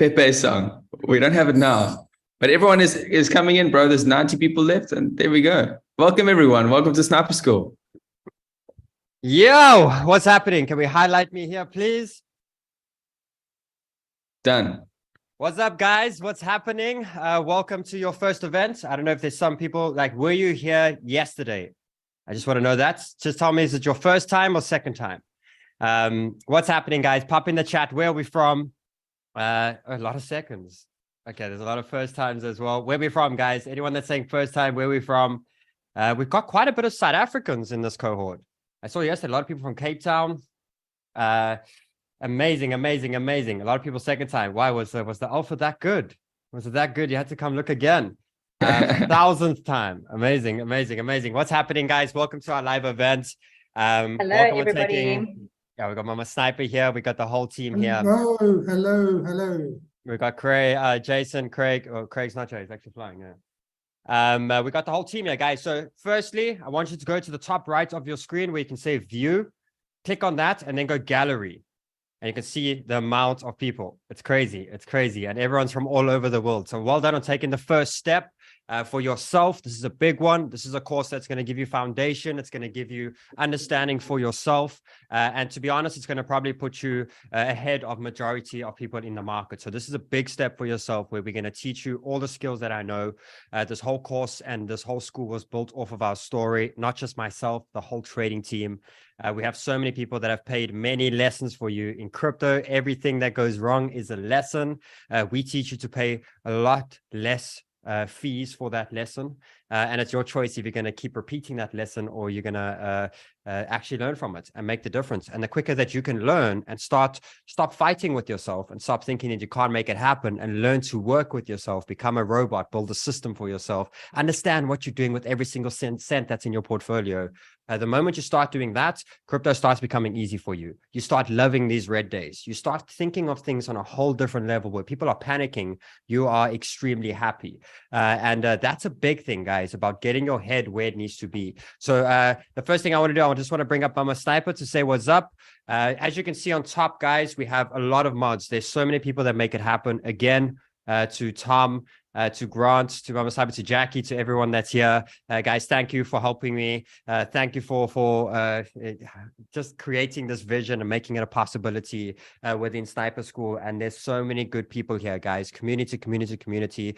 Pepe song. We don't have it now, but everyone is coming in, bro. There's 90 people left, and there we go. Welcome, everyone. Welcome to Sniper School. Yo, what's happening? Can we highlight me here, please? Done. What's up, guys? What's happening? Welcome to your first event. I don't know if there's some people like, were you here yesterday? I just want to know that. Just tell me, is it your first time or second time? What's happening, guys? Pop in the chat. Where are we from? A lot of seconds. Okay, there's a lot of first times as well. Where are we from, guys? Anyone that's saying first time, where are we from? We've got quite a bit of South Africans in this cohort. I saw yesterday a lot of people from Cape Town. Amazing. A lot of people second time. Why was the alpha that good? Was it that good? You had to come look again. 1000th time. Amazing. What's happening, guys? Welcome to our live event. Hello, everybody. Yeah, we got Mama Sniper here. We got the whole team here. Hello. We got Craig, Jason, Craig. Oh, Craig's not here. He's actually flying. Yeah. We got the whole team here, guys. So firstly, I want you to go to the top right of your screen where you can say view. Click on that and then go gallery. And you can see the amount of people. It's crazy. And everyone's from all over the world. So well done on taking the first step for yourself. This is a big one. This is a course that's going to give you foundation. It's going to give you understanding for yourself. And to be honest, it's going to probably put you ahead of majority of people in the market. So this is a big step for yourself where we're going to teach you all the skills that I know. This whole course and this whole school was built off of our story, not just myself, the whole trading team. We have so many people that have paid many lessons for you in crypto. Everything that goes wrong is a lesson. We teach you to pay a lot less fees for that lesson. And it's your choice if you're going to keep repeating that lesson or you're going to actually learn from it and make the difference. And the quicker that you can learn and stop fighting with yourself and stop thinking that you can't make it happen and learn to work with yourself, become a robot, build a system for yourself, understand what you're doing with every single cent that's in your portfolio. The moment you start doing that, crypto starts becoming easy for you. You start loving these red days. You start thinking of things on a whole different level where people are panicking. You are extremely happy. And that's a big thing, guys, about getting your head where it needs to be. So the first thing I want to do, I just want to bring up Mama Sniper to say what's up. As you can see on top, guys, we have a lot of mods. There's so many people that make it happen. Again, to Tom, to Grant, to Mama Sniper, to Jackie, to everyone that's here. Guys, thank you for helping me. Thank you for just creating this vision and making it a possibility within Sniper School. And there's so many good people here, guys. Community.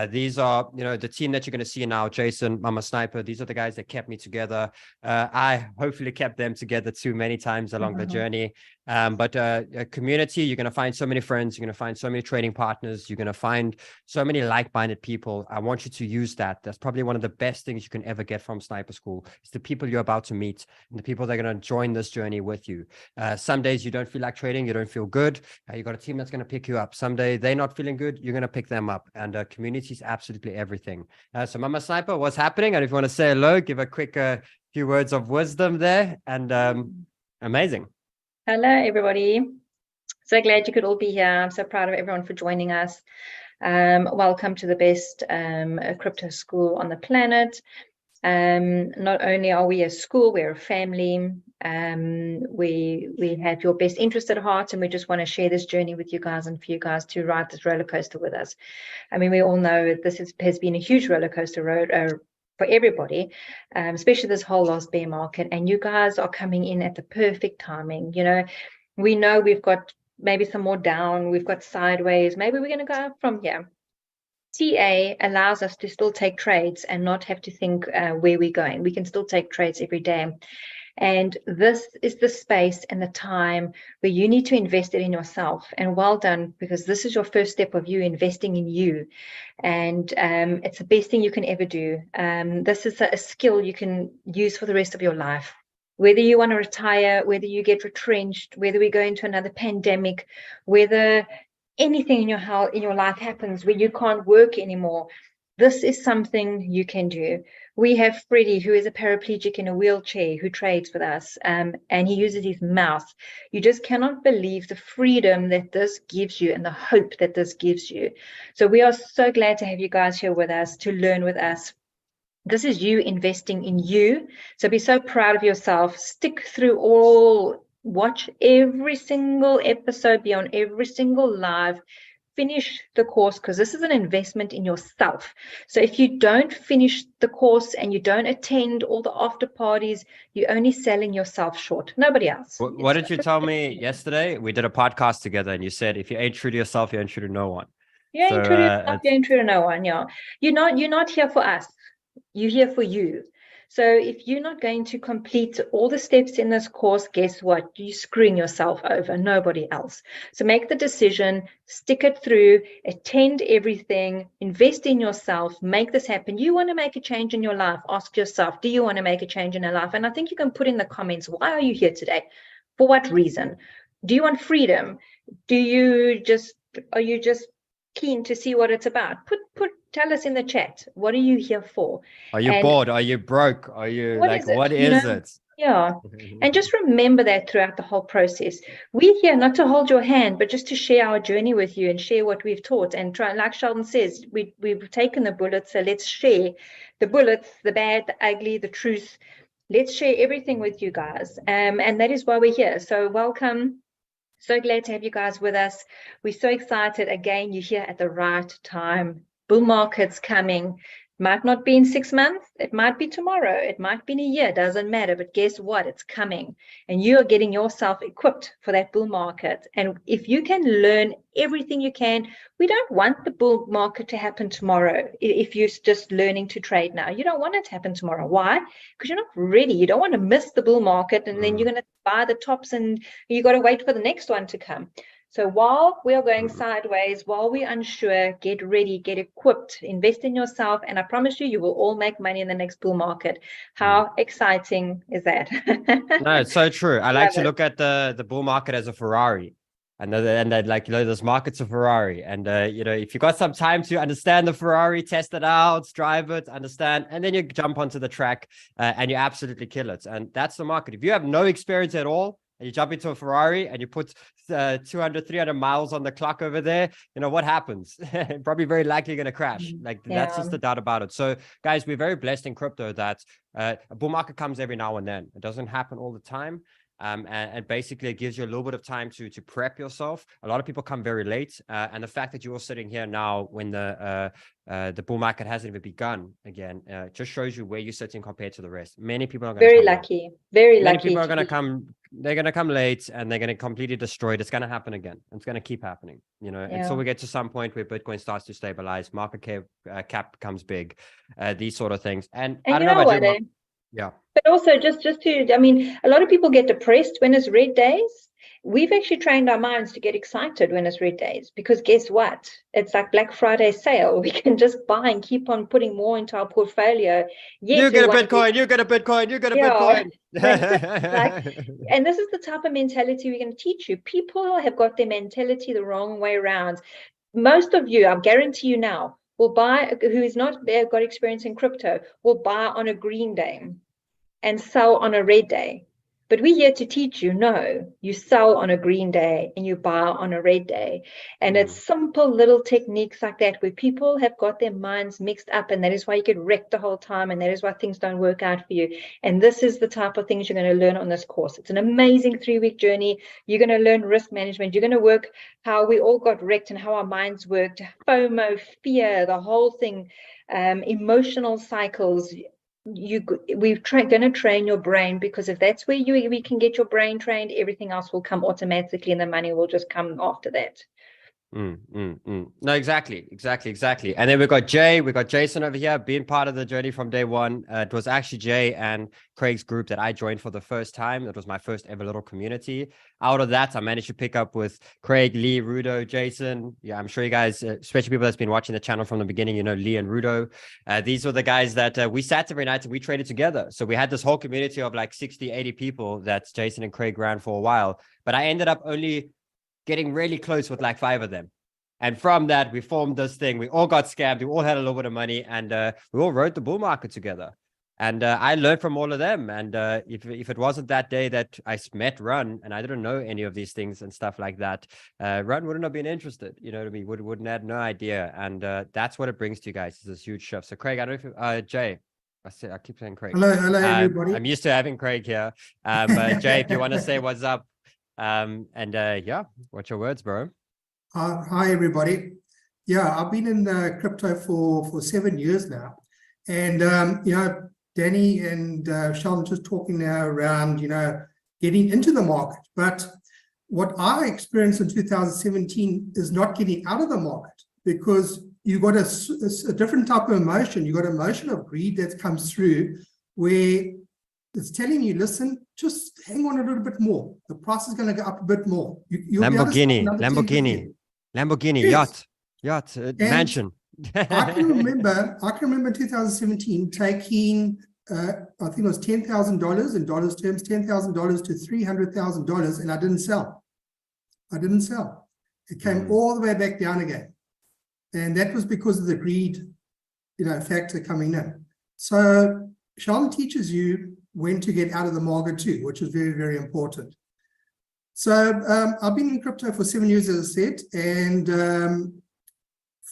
These are, the team that you're going to see now, Jason, Mama Sniper. These are the guys that kept me together. I hopefully kept them together too many times along the journey. But a community, you're going to find so many friends. You're going to find so many trading partners. You're going to find so many like-minded people. I want you to use that. That's probably one of the best things you can ever get from Sniper School. It's the people you're about to meet and the people that are going to join this journey with you. Some days you don't feel like trading. You don't feel good. You got a team that's going to pick you up. Someday they're not feeling good. You're going to pick them up. And community is absolutely everything. So Mama Sniper, what's happening? And if you want to say hello, give a quick few words of wisdom there. And amazing. Hello, everybody. So glad you could all be here. I'm so proud of everyone for joining us. Welcome to the best crypto school on the planet. Not only are we a school, we're a family. We have your best interest at heart, and we just want to share this journey with you guys and for you guys to ride this roller coaster with us. I mean, we all know this has been a huge roller coaster road for everybody, especially this whole last bear market. And you guys are coming in at the perfect timing. We know we've got maybe some more down, we've got sideways, maybe we're going to go up from here. TA allows us to still take trades and not have to think where we're going. We can still take trades every day. And this is the space and the time where you need to invest it in yourself. And well done, because this is your first step of you investing in you. And it's the best thing you can ever do. This is a skill you can use for the rest of your life. Whether you want to retire, whether you get retrenched, whether we go into another pandemic, whether anything in your life happens where you can't work anymore, this is something you can do. We have Freddie, who is a paraplegic in a wheelchair, who trades with us, and he uses his mouth. You just cannot believe the freedom that this gives you and the hope that this gives you. So we are so glad to have you guys here with us, to learn with us. This is you investing in you. So be so proud of yourself. Stick through all, watch every single episode, be on every single live. finish the course, because this is an investment in yourself. So if you don't finish the course and you don't attend all the after parties, you're only selling yourself short, nobody else. What did you tell me yesterday? We did a podcast together and you said, if you ain't true to yourself, you ain't true to no one. You ain't true to yourself, you ain't true to no one. Yeah, you're not here for us, you're here for you. So if you're not going to complete all the steps in this course, guess what? You're screwing yourself over, nobody else. So make the decision, stick it through, attend everything, invest in yourself, make this happen. You want to make a change in your life, ask yourself, do you want to make a change in your life? And I think you can put in the comments, why are you here today? For what reason? Do you want freedom? Are you just keen to see what it's about? Tell us in the chat, what are you here for? Are you bored? Are you broke? Are you what is it? Yeah. And just remember that throughout the whole process. We're here not to hold your hand, but just to share our journey with you and share what we've taught. And try, like Sheldon says, we've taken the bullets, so let's share the bullets, the bad, the ugly, the truth. Let's share everything with you guys. And that is why we're here. So welcome. So glad to have you guys with us. We're so excited. Again, you're here at the right time. Bull market's coming. Might not be in 6 months. It might be tomorrow. It might be in a year. Doesn't matter. But guess what? It's coming. And you are getting yourself equipped for that bull market. And if you can learn everything you can, we don't want the bull market to happen tomorrow. If you're just learning to trade now, you don't want it to happen tomorrow. Why? Because you're not ready. You don't want to miss the bull market. And then you're going to buy the tops and you got to wait for the next one to come. So while we are going sideways, while we're unsure, get ready, get equipped, invest in yourself, and I promise you, you will all make money in the next bull market. How exciting is that? No, it's so true. I like to look at the bull market as a Ferrari. And that, like, this market's a Ferrari. And, if you got some time to understand the Ferrari, test it out, drive it, understand, and then you jump onto the track and you absolutely kill it. And that's the market. If you have no experience at all, and you jump into a Ferrari and you put 200, 300 miles on the clock over there, what happens? Probably very likely going to crash. That's just the doubt about it. So guys, we're very blessed in crypto that a bull market comes every now and then. It doesn't happen all the time. And basically it gives you a little bit of time to prep yourself. A lot of people come very late. And the fact that you're sitting here now when the bull market hasn't even begun again, just shows you where you're sitting compared to the rest. Many people are going to very lucky. Many people are going to come. They're going to come late and they're going to completely destroy it. It's going to happen again. It's going to keep happening, until we get to some point where Bitcoin starts to stabilize, market cap becomes big, these sort of things. And I don't know about you. Yeah. But also just to, a lot of people get depressed when it's red days. We've actually trained our minds to get excited when it's red days, because guess what? It's like Black Friday sale. We can just buy and keep on putting more into our portfolio. Yes, you get a Bitcoin, you get a Bitcoin, you get a Bitcoin. And this is the type of mentality we're going to teach you. People have got their mentality the wrong way around. Most of you, I guarantee you now, will buy, who is not there, got experience in crypto, will buy on a green day and sell on a red day. But we're here to teach you, no, you sell on a green day and you buy on a red day. And it's simple little techniques like that where people have got their minds mixed up, and that is why you get wrecked the whole time, and that is why things don't work out for you. And this is the type of things you're going to learn on this course. It's an amazing 3-week journey. You're going to learn risk management. You're going to work how we all got wrecked and how our minds worked, FOMO, fear, the whole thing, emotional cycles. We're going to train your brain, because if that's where we can get your brain trained, everything else will come automatically and the money will just come after that. No, exactly. And then we've got Jay, we've got Jason over here being part of the journey from day one. It was actually Jay and Craig's group that I joined for the first time. It was my first ever little community. Out of that, I managed to pick up with Craig, Lee, Rudo, Jason. Yeah, I'm sure you guys, especially people that's been watching the channel from the beginning, Lee and Rudo. These were the guys that we sat every night and we traded together. So we had this whole community of like 60, 80 people that Jason and Craig ran for a while. But I ended up only getting really close with like 5 of them. And from that, we formed this thing. We all got scammed. We all had a little bit of money, and we all rode the bull market together. And I learned from all of them. And if it wasn't that day that I met Run and I didn't know any of these things and stuff like that, Run wouldn't have been interested. You know what I mean? Wouldn't have no idea. And that's what it brings to you guys, is this huge shift. So Craig, I don't know if Jay, I keep saying Craig. Hello, everybody. I'm used to having Craig here. But Jay, if you want to say what's up, yeah, what's your words, bro? Hi, everybody. Yeah, I've been in crypto for 7 years now. And, Danny and Sheldon just talking now around, getting into the market. But what I experienced in 2017 is not getting out of the market, because you got a different type of emotion. You got an emotion of greed that comes through, where it's telling you, listen, just hang on a little bit more. The price is going to go up a bit more. You'll Lamborghini, Yes. yacht, mansion. I can remember in 2017 taking, I think it was $10,000 in dollars terms, $10,000 to $300,000, and I didn't sell. It came all the way back down again. And that was because of the greed, factor coming in. So Sheldon teaches you when to get out of the market too, which is very, very important. So I've been in crypto for 7 years, as I said, and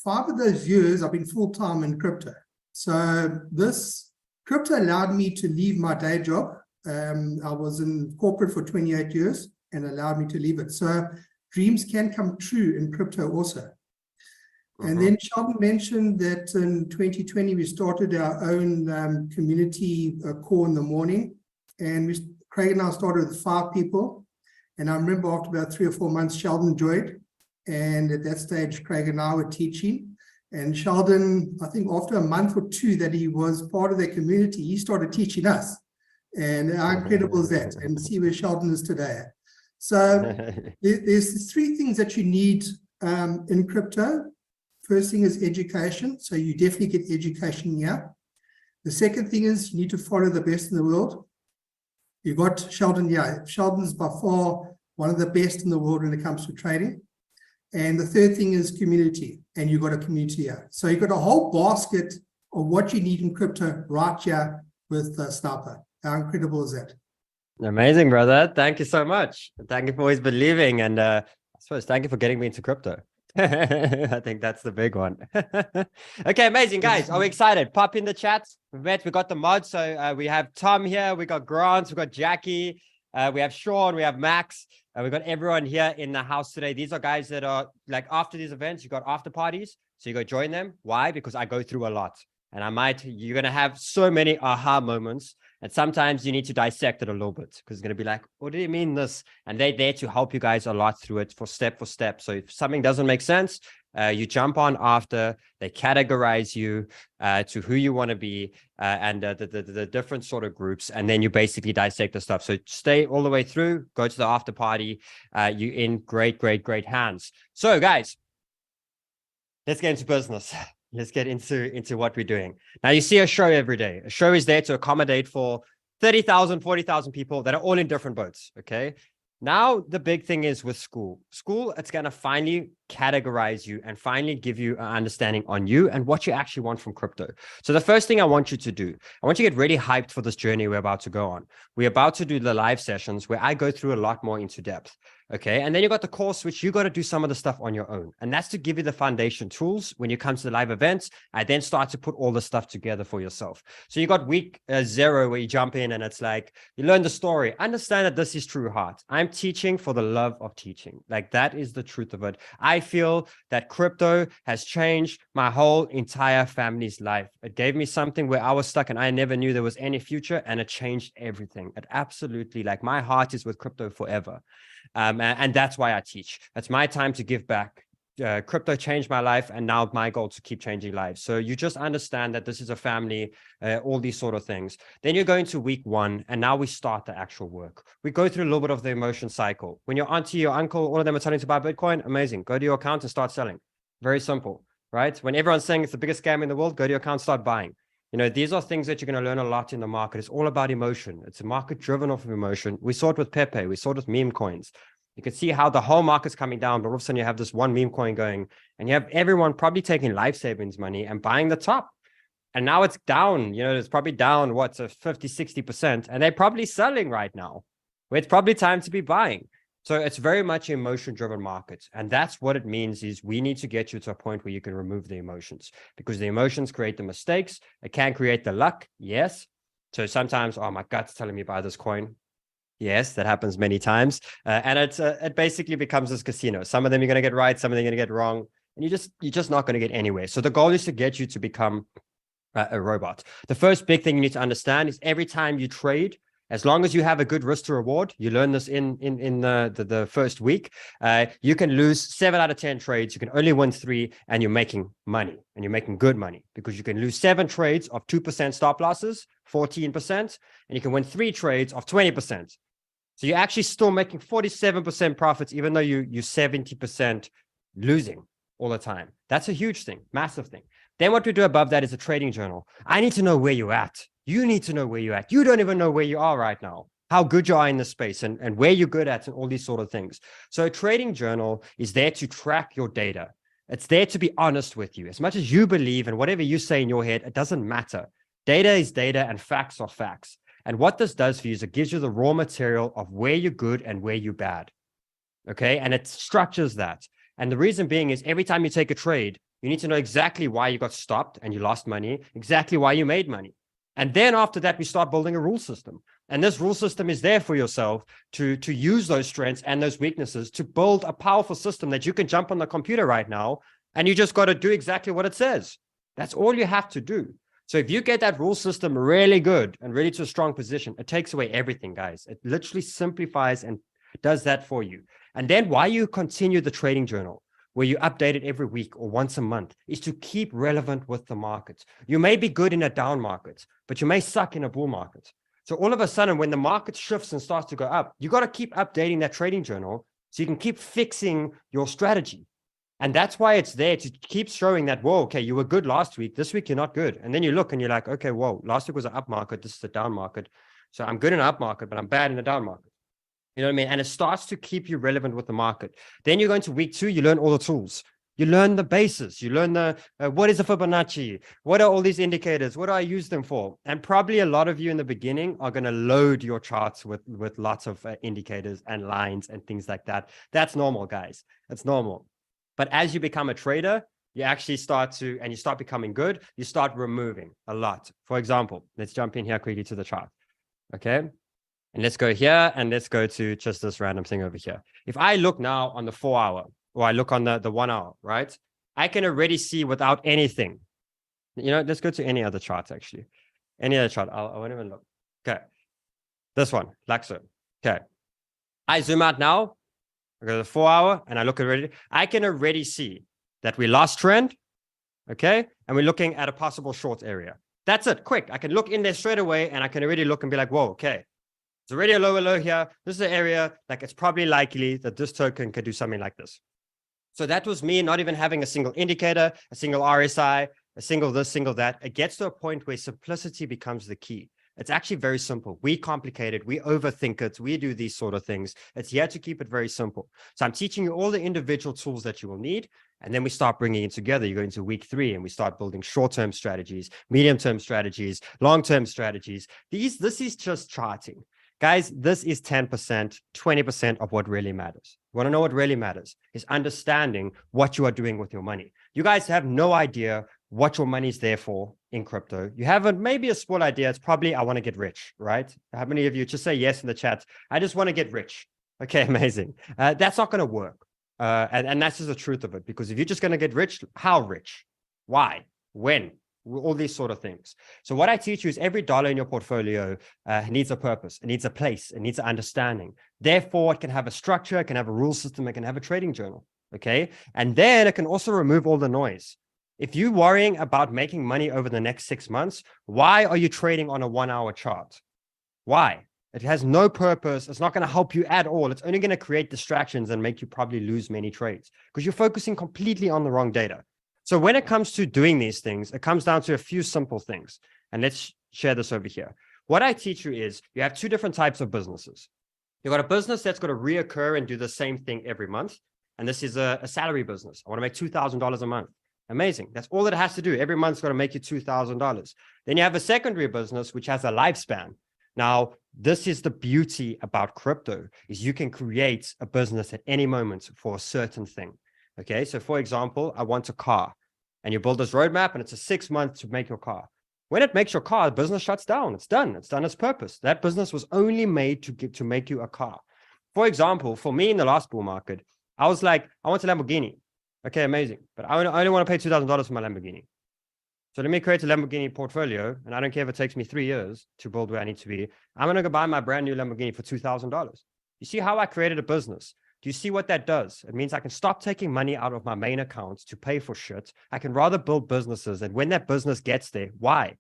5 of those years I've been full-time in crypto. So this crypto allowed me to leave my day job. I was in corporate for 28 years and allowed me to leave it. So dreams can come true in crypto also. And then Sheldon mentioned that in 2020, we started our own community call in the morning. And Craig and I started with 5 people. And I remember after about 3 or 4 months, Sheldon joined. And at that stage, Craig and I were teaching. And Sheldon, I think after a month or 2 that he was part of the community, he started teaching us. And how incredible is that? And see where Sheldon is today. So there's 3 things that you need in crypto. First thing is education. So you definitely get education here. The second thing is you need to follow the best in the world. You got Sheldon here. Sheldon's by far one of the best in the world when it comes to trading. And the third thing is community. And you got a community here. So you've got a whole basket of what you need in crypto right here with Sniper. How incredible is that? Amazing, brother. Thank you so much. Thank you for always believing. And I suppose thank you for getting me into crypto. I think that's the big one. Okay, amazing, guys. Are we excited? Pop in the chat. We got the mods. So we have Tom here. We got Grant. We got Jackie. We have Sean. We have Max. We got everyone here in the house today. These are guys that are like after these events, you got after parties. So you go join them. Why? Because I go through a lot. And you're going to have so many aha moments. And sometimes you need to dissect it a little bit, because it's going to be like, what do you mean this? And they're there to help you guys a lot through it for step. So if something doesn't make sense, you jump on after. They categorize you to who you want to be and the different sort of groups. And then you basically dissect the stuff. So stay all the way through, go to the after party. You're in great hands. So guys, let's get into business. Let's get into what we're doing. Now, you see a show every day. A show is there to accommodate for 30,000, 40,000 people that are all in different boats, okay? Now, the big thing is with school. School, it's going to finally categorize you and finally give you an understanding on you and what you actually want from crypto. So the first thing I want you to do, I want you to get really hyped for this journey we're about to go on. We're about to do the live sessions where I go through a lot more into depth. Okay. And then you got the course, which you got to do some of the stuff on your own. And that's to give you the foundation tools. When you come to the live events, I then start to put all the stuff together for yourself. So you got week 0 where you jump in and it's like, you learn the story. Understand that this is true heart. I'm teaching for the love of teaching. Like that is the truth of it. I feel that crypto has changed my whole entire family's life. It gave me something where I was stuck and I never knew there was any future, and it changed everything. It absolutely, like, my heart is with crypto forever. And that's why I teach. That's my time to give back. Crypto changed my life, and now my goal to keep changing lives. So you just understand that this is a family, all these sort of things. Then you're going to week 1, and now we start the actual work. We go through a little bit of the emotion cycle. When your auntie, your uncle, all of them are telling you to buy Bitcoin, amazing. Go to your account and start selling. Very simple, right? When everyone's saying it's the biggest scam in the world, go to your account, start buying. These are things that you're going to learn a lot in the market. It's all about emotion. It's a market driven off of emotion. We saw it with Pepe. We saw it with meme coins. You can see how the whole market's coming down, but all of a sudden you have this one meme coin going, and you have everyone probably taking life savings money and buying the top. And now it's down, it's probably down, so 50, 60%. And they're probably selling right now, where it's probably time to be buying. So it's very much an emotion-driven market. And that's what it means, is we need to get you to a point where you can remove the emotions, because the emotions create the mistakes. It can create the luck, yes. So sometimes, oh, my gut's telling me buy this coin. Yes, that happens many times. And it basically becomes this casino. Some of them you're going to get right, some of them you're going to get wrong, and you're just not going to get anywhere. So the goal is to get you to become a robot. The first big thing you need to understand is every time you trade, as long as you have a good risk to reward, you learn this in the first week, you can lose 7 out of 10 trades. You can only win 3, and you're making money, and you're making good money, because you can lose 7 trades of 2% stop losses, 14%, and you can win 3 trades of 20%. So you're actually still making 47% profits, even though you're 70% losing all the time. That's a huge thing, massive thing. Then what we do above that is a trading journal. I need to know where you're at. You need to know where you're at. You don't even know where you are right now, how good you are in this space, and where you're good at, and all these sort of things. So a trading journal is there to track your data. It's there to be honest with you. As much as you believe and whatever you say in your head, it doesn't matter. Data is data and facts are facts. And what this does for you is it gives you the raw material of where you're good and where you're bad. Okay. And it structures that. And the reason being is every time you take a trade, you need to know exactly why you got stopped and you lost money, exactly why you made money. And then after that, we start building a rule system. And this rule system is there for yourself to use those strengths and those weaknesses to build a powerful system that you can jump on the computer right now. And you just got to do exactly what it says. That's all you have to do. So if you get that rule system really good and really to a strong position, it takes away everything, guys. It literally simplifies and does that for you. And then why you continue the trading journal, where you update it every week or once a month, is to keep relevant with the market. You may be good in a down market, but you may suck in a bull market. So all of a sudden, when the market shifts and starts to go up, you got to keep updating that trading journal so you can keep fixing your strategy. And that's why it's there to keep showing that, whoa, okay, you were good last week. This week, you're not good. And then you look and you're like, okay, whoa, last week was an up market. This is a down market. So I'm good in an up market, but I'm bad in a down market. You know what I mean? And it starts to keep you relevant with the market. Then you're going to week 2, you learn all the tools. You learn the basis. You learn the, what is a Fibonacci? What are all these indicators? What do I use them for? And probably a lot of you in the beginning are going to load your charts with lots of indicators and lines and things like that. That's normal, guys. That's normal. But as you become a trader, you actually start to, and you start becoming good, you start removing a lot. For example, let's jump in here quickly to the chart. Okay. And let's go here and let's go to just this random thing over here. If I look now on the 4 hour, or I look on the 1 hour, right? I can already see without anything. You know, let's go to any other chart, actually. Any other chart. I won't even look. Okay. This one, like so. Okay. I zoom out now. I go to the 4 hour and I look already. I can already see that we lost trend. Okay. And we're looking at a possible short area. That's it. Quick. I can look in there straight away and I can already look and be like, whoa, okay. It's already a lower low here. This is an area, like it's probably likely that this token could do something like this. So that was me not even having a single indicator, a single RSI, a single this, single that. It gets to a point where simplicity becomes the key. It's actually very simple. We complicate it. We overthink it. We do these sort of things. It's here to keep it very simple. So I'm teaching you all the individual tools that you will need. And then we start bringing it together. You go into week 3 and we start building short-term strategies, medium-term strategies, long-term strategies. This is just charting. Guys, this is 10%, 20% of what really matters. You want to know what really matters is understanding what you are doing with your money. You guys have no idea what your money is there for in crypto. You have maybe a small idea. It's probably, I want to get rich, right? How many of you just say yes in the chat? I just want to get rich. Okay, amazing. That's not going to work. And that's just the truth of it. Because if you're just going to get rich, how rich? Why? When? All these sort of things. So what I teach you is every dollar in your portfolio needs a purpose. It needs a place. It needs an understanding. Therefore, it can have a structure. It can have a rule system. It can have a trading journal. Okay. And then it can also remove all the noise. If you're worrying about making money over the next 6 months, why are you trading on a 1 hour chart? Why? It has no purpose. It's not going to help you at all. It's only going to create distractions and make you probably lose many trades because you're focusing completely on the wrong data. So when it comes to doing these things, it comes down to a few simple things. And let's share this over here. What I teach you is you have 2 different types of businesses. You've got a business that's going to reoccur and do the same thing every month. And this is a salary business. I want to make $2,000 a month. Amazing. That's all that it has to do. Every month's going to make you $2,000. Then you have a secondary business, which has a lifespan. Now, this is the beauty about crypto is you can create a business at any moment for a certain thing. Okay. So for example, I want a car and you build this roadmap and it's a 6 months to make your car. When it makes your car, the business shuts down. It's done. It's done its purpose. That business was only made to make you a car. For example, for me in the last bull market, I was like, I want a Lamborghini. Okay, amazing. But I only want to pay $2,000 for my Lamborghini. So let me create a Lamborghini portfolio, and I don't care if it takes me 3 years to build where I need to be. I'm going to go buy my brand new Lamborghini for $2,000. You see how I created a business? Do you see what that does? It means I can stop taking money out of my main accounts to pay for shit. I can rather build businesses. And when that business gets there, why?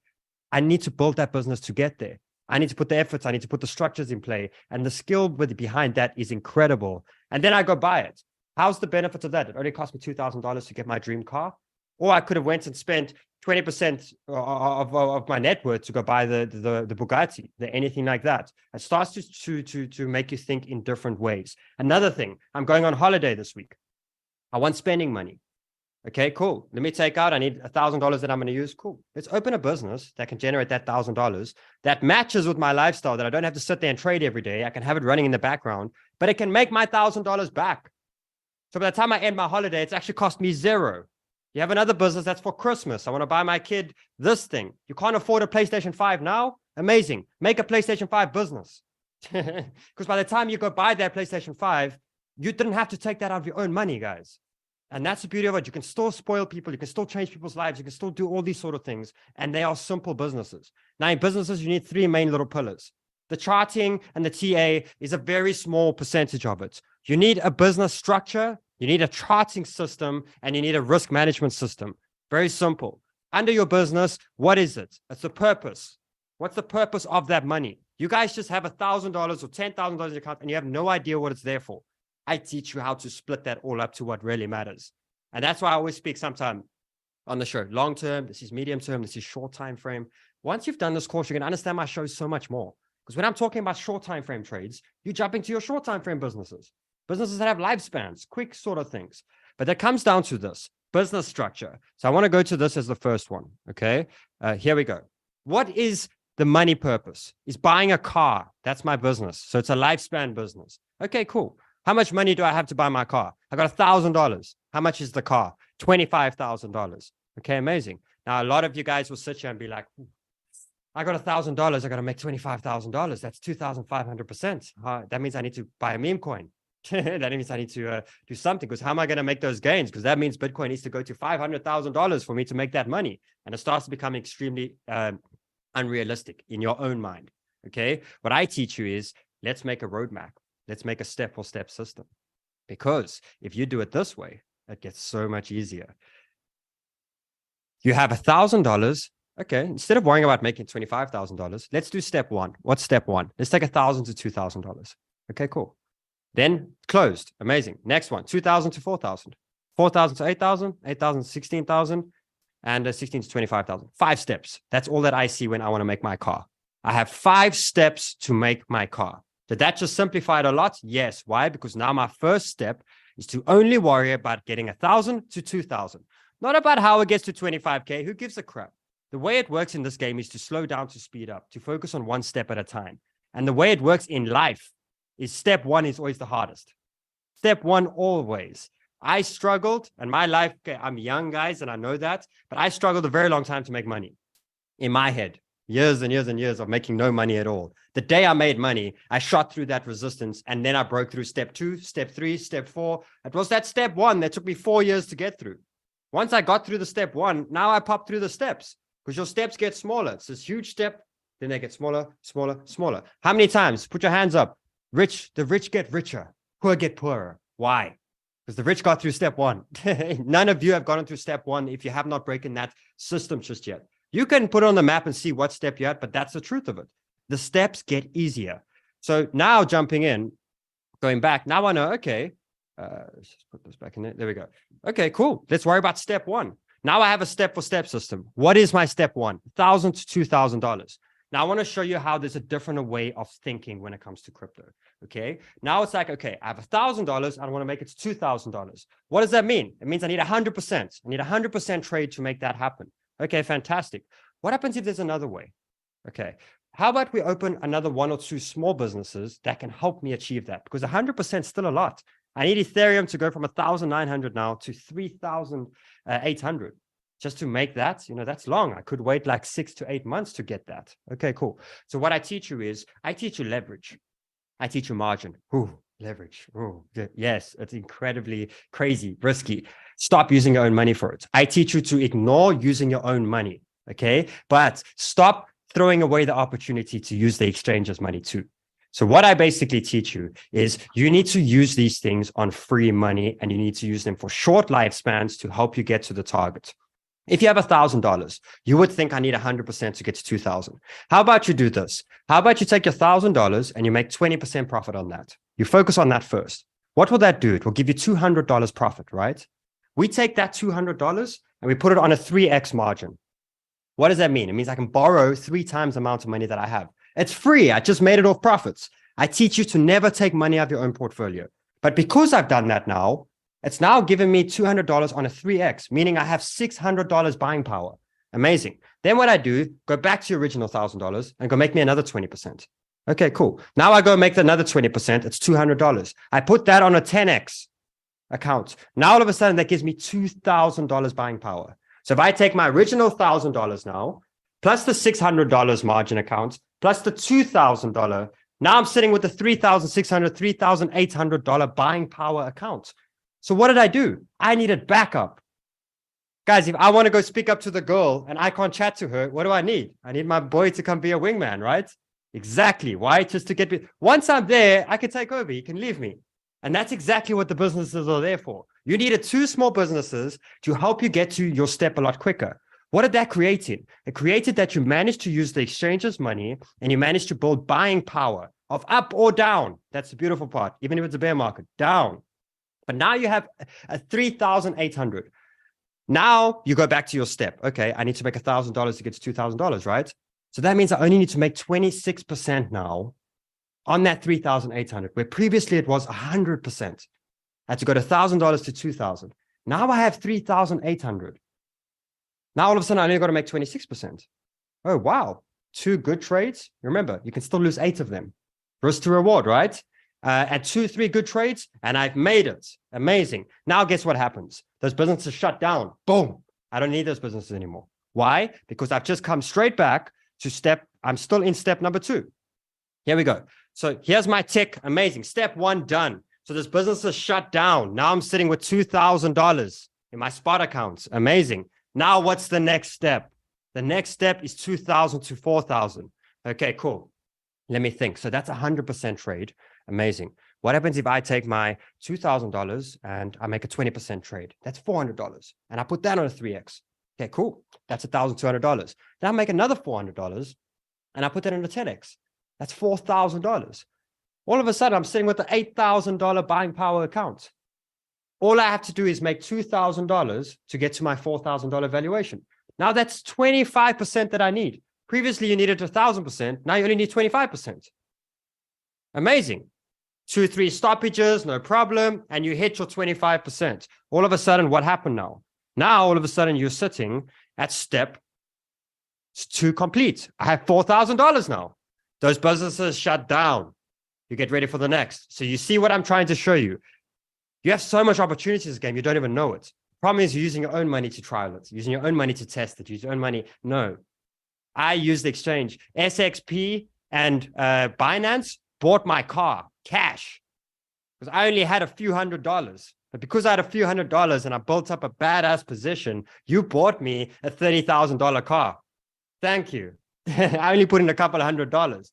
I need to build that business to get there. I need to put the efforts. I need to put the structures in play. And the skill behind that is incredible. And then I go buy it. How's the benefit of that? It only cost me $2,000 to get my dream car. Or I could have went and spent 20% of my net worth to go buy the Bugatti, anything like that. It starts to make you think in different ways. Another thing, I'm going on holiday this week. I want spending money. Okay, cool. Let me take out, I need $1,000 that I'm going to use. Cool. Let's open a business that can generate that $1,000 that matches with my lifestyle, that I don't have to sit there and trade every day. I can have it running in the background, but it can make my $1,000 back. So by the time I end my holiday, it's actually cost me $0. You have another business that's for Christmas. I want to buy my kid this thing. You can't afford a PlayStation 5 now? Amazing. Make a PlayStation 5 business. Because by the time you go buy that PlayStation 5, you didn't have to take that out of your own money, guys. And that's the beauty of it. You can still spoil people. You can still change people's lives. You can still do all these sort of things. And they are simple businesses. Now, in businesses, you need 3 main little pillars. The charting and the TA is a very small percentage of it. You need a business structure. You need a charting system, and you need a risk management system. Very simple. Under your business, what is it? It's the purpose. What's the purpose of that money? You guys just have $1,000 or $10,000 in your account, and you have no idea what it's there for. I teach you how to split that all up to what really matters. And that's why I always speak sometime on the show. Long term, this is medium term, this is short time frame. Once you've done this course, you're going to understand my show so much more. Because when I'm talking about short time frame trades, you jump into your short time frame businesses. Businesses that have lifespans, quick sort of things. But that comes down to this, business structure. So I want to go to this as the first one, okay? Here we go. What is the money purpose? Is buying a car. That's my business. So it's a lifespan business. Okay, cool. How much money do I have to buy my car? I got $1,000. How much is the car? $25,000. Okay, amazing. Now, a lot of you guys will sit here and be like, I got $1,000. I got to make $25,000. That's 2,500%. That means I need to buy a meme coin. That means I need to do something, because how am I going to make those gains? Because that means Bitcoin needs to go to $500,000 for me to make that money. And it starts to become extremely unrealistic in your own mind. Okay. What I teach you is, let's make a roadmap. Let's make a step-for-step system. Because if you do it this way, it gets so much easier. You have $1,000. Okay. Instead of worrying about making $25,000, let's do step 1. What's step 1? Let's take $1,000 to $2,000. Okay, cool. Then closed. Amazing. Next one, 2,000 to 4,000, 4,000 to 8,000, 8,000 to 16,000, and 16 to 25,000. 5 steps. That's all that I see when I want to make my car. I have 5 steps to make my car. Did that just simplify it a lot? Yes. Why? Because now my first step is to only worry about getting 1,000 to 2,000. Not about how it gets to 25K. Who gives a crap? The way it works in this game is to slow down, to speed up, to focus on one step at a time. And the way it works in life is step 1 is always the hardest. Step 1 always. I struggled, and my life, okay, I'm young, guys, and I know that, but I struggled a very long time to make money in my head. Years and years and years of making no money at all. The day I made money, I shot through that resistance, and then I broke through step 2, step 3, step 4. It was that step 1 that took me 4 years to get through. Once I got through the step 1, now I pop through the steps, because your steps get smaller. It's this huge step, then they get smaller, smaller, smaller. How many times? Put your hands up. The rich get richer, poor get poorer. Why? Because the rich got through step 1. None of you have gotten through step 1 if you have not broken that system just yet. You can put it on the map and see what step you're at, but that's the truth of it. The steps get easier. So now jumping in, going back, now I know, okay, let's just put this back in there. There we go. Okay, cool. Let's worry about step 1. Now I have a step-for-step system. What is my step 1? $1,000 to $2,000. Now I want to show you how there's a different way of thinking when it comes to crypto. Okay. Now it's like, okay, I have $1,000. I want to make it to $2,000. What does that mean? It means I need 100%. I need 100% trade to make that happen. Okay, fantastic. What happens if there's another way? Okay. How about we open another 1 or 2 small businesses that can help me achieve that? Because 100% is still a lot. I need Ethereum to go from 1,900 now to 3,800. just to make that, that's long. I could wait like 6 to 8 months to get that. Okay, cool. So what I teach you is, I teach you leverage. I teach you margin. Ooh, leverage. Ooh, yes, it's incredibly crazy, risky. Stop using your own money for it. I teach you to ignore using your own money, okay? But stop throwing away the opportunity to use the exchange's money too. So what I basically teach you is you need to use these things on free money, and you need to use them for short lifespans to help you get to the target. If you have $1,000, you would think I need 100% to get to 2,000. How about you do this? How about you take your $1,000 and you make 20% profit on that? You focus on that first. What will that do? It will give you $200 profit, right? We take that $200 and we put it on a 3x margin. What does that mean? It means I can borrow 3 times the amount of money that I have. It's free. I just made it off profits. I teach you to never take money out of your own portfolio. But because I've done that now, it's now giving me $200 on a 3x, meaning I have $600 buying power. Amazing. Then what I do, go back to your original $1,000 and go make me another 20%. Okay, cool. Now I go make another 20%. It's $200. I put that on a 10x account. Now all of a sudden that gives me $2,000 buying power. So if I take my original $1,000 now, plus the $600 margin account, plus the $2,000, now I'm sitting with the $3,600, $3,800 buying power account. So what did I do? I needed backup. Guys, if I want to go speak up to the girl and I can't chat to her, what do I need? I need my boy to come be a wingman, right? Exactly. Why? Just to get me. Once I'm there, I can take over. He can leave me. And that's exactly what the businesses are there for. You needed 2 small businesses to help you get to your step a lot quicker. What did that create? It created that you managed to use the exchange's money and you managed to build buying power of up or down. That's the beautiful part. Even if it's a bear market, down. But now you have a 3,800. Now you go back to your step. Okay, I need to make $1,000 to get to $2,000, right? So that means I only need to make 26% now on that 3,800, where previously it was 100%. I had to go to $1,000 to 2,000. Now I have 3,800. Now all of a sudden I only got to make 26%. Oh, wow. 2 good trades. Remember, you can still lose 8 of them. Risk to reward, right? At 2, 3 good trades, and I've made it. Amazing. Now guess what happens? Those businesses shut down. Boom. I don't need those businesses anymore. Why? Because I've just come straight back to I'm still in step number 2. Here we go. So here's my tick. Amazing. Step 1 done. So this business is shut down. Now I'm sitting with $2,000 in my spot accounts. Amazing. Now what's the next step? The next step is 2,000 to 4,000. Okay, cool. Let me think. So that's 100% trade. Amazing. What happens if I take my $2,000 and I make a 20% trade? That's $400. And I put that on a 3x. Okay, cool. That's $1,200. Then I make another $400 and I put that on a 10x. That's $4,000. All of a sudden, I'm sitting with the $8,000 buying power account. All I have to do is make $2,000 to get to my $4,000 valuation. Now that's 25% that I need. Previously, you needed 1,000%. Now you only need 25%. Amazing. 2, 3 stoppages, no problem. And you hit your 25%. All of a sudden, what happened now? Now, all of a sudden, you're sitting at step 2 complete. I have $4,000 now. Those businesses shut down. You get ready for the next. So you see what I'm trying to show you. You have so much opportunity in this game, you don't even know it. Problem is you're using your own money to trial it, using your own money to test it, use your own money. No. I use the exchange. SXP and Binance bought my car, cash. Because I only had a few $100s. But because I had a few $100s and I built up a badass position, you bought me a $30,000 car. Thank you. I only put in a couple of $100.